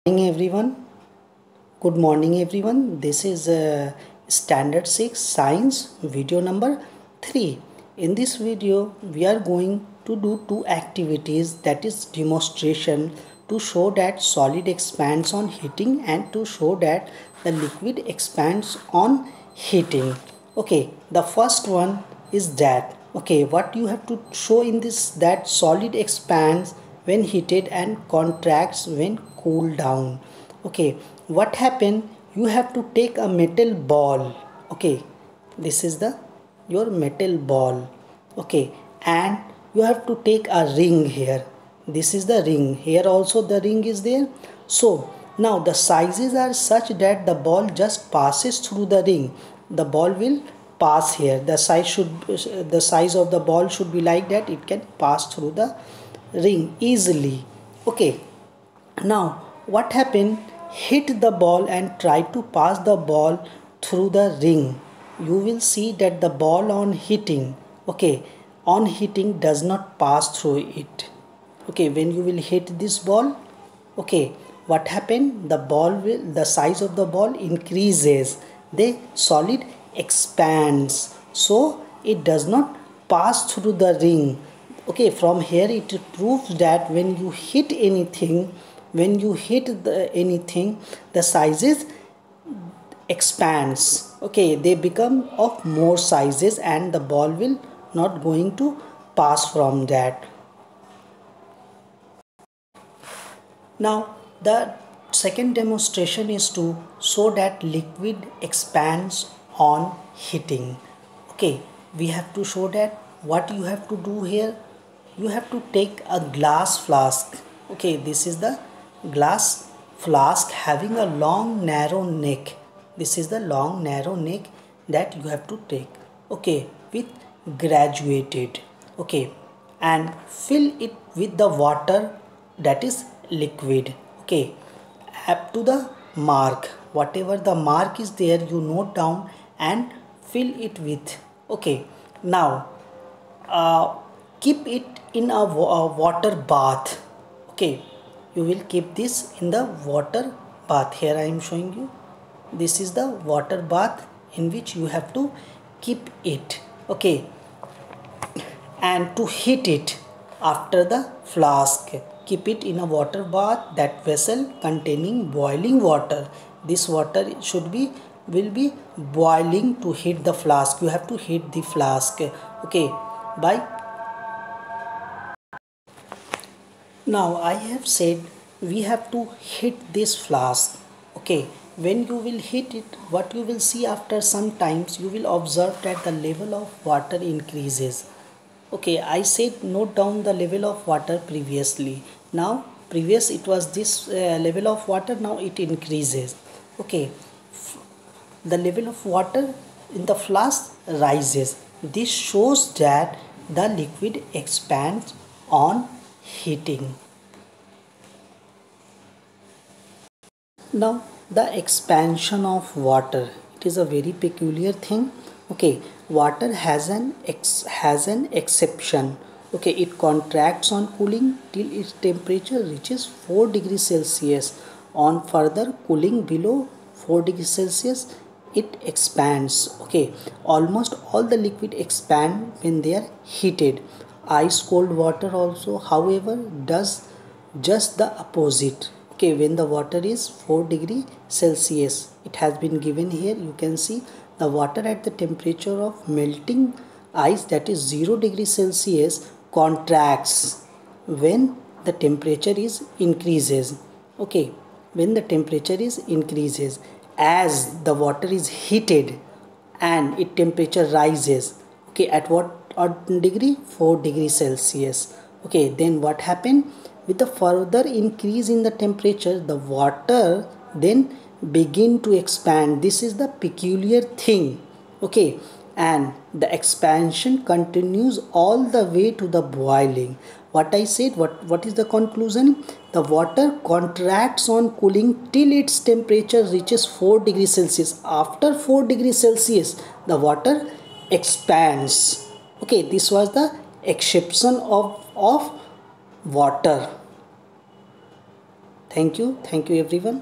Everyone, good morning everyone. This is standard 6 science video number 3. In this video we are going to do two activities, that is demonstration to show that solid expands on heating and to show that the liquid expands on heating. Okay, the first one is that what you have to show in this, that solid expands when heated and contracts when cooled down. Okay, what happened? You have to take a metal ball. Okay, this is the your metal ball. Okay, and you have to take a ring here. This is the ring. Here also the ring is there. So now the sizes are such that the ball just passes through the ring. The ball will pass here. The size of the ball should be like that. It can pass through the ring easily. Okay, now what happened? Hit the ball and try to pass the ball through the ring. You will see that the ball on hitting, on hitting does not pass through it. Okay, when you will hit this ball, what happened? The size of the ball increases. The solid expands, so it does not pass through the ring. Okay, from here it proves that when you hit anything, the sizes expands. Okay, they become of more sizes and the ball will not going to pass from that. Now the second demonstration is to show that liquid expands on heating. Okay, we have to show that. What you have to do here, you have to take a glass flask. Okay, this is the glass flask having a long narrow neck. This is the long narrow neck that you have to take. Okay, with graduated. Okay, and fill it with the water that is liquid. Okay, up to the mark, whatever the mark is there, you note down and fill it with. Okay, now keep it in a water bath. Okay, you will keep this in the water bath. Here I am showing you, this is the water bath in which you have to keep it. Okay, and to heat it after the flask, keep it in a water bath, that vessel containing boiling water. This water will be boiling to heat the flask. You have to heat the flask. Okay, by now I have said we have to heat this flask. Okay, when you will heat it, what you will see after some times, you will observe that the level of water increases. Okay, I said note down the level of water previously. Now previous it was this level of water, now it increases. Okay, the level of water in the flask rises. This shows that the liquid expands on heating. Now the expansion of water, it is a very peculiar thing. Okay, water has an exception. Okay, it contracts on cooling till its temperature reaches 4 degrees Celsius. On further cooling below 4 degrees Celsius, it expands. Okay, almost all the liquid expand when they are heated. Ice cold water also, however, does just the opposite. Okay, when the water is 4 degree Celsius, it has been given here. You can see the water at the temperature of melting ice, that is 0 degree Celsius, contracts when the temperature is increases. Okay, when the temperature is increases, as the water is heated and its temperature rises. Okay, at what degree? 4 degrees Celsius. Okay, then what happened? With the further increase in the temperature, the water then begin to expand. This is the peculiar thing. Okay, and the expansion continues all the way to the boiling. What I said, what is the conclusion? The water contracts on cooling till its temperature reaches 4 degrees Celsius. After 4 degrees Celsius, the water expands. Okay, this was the exception of water. Thank you everyone.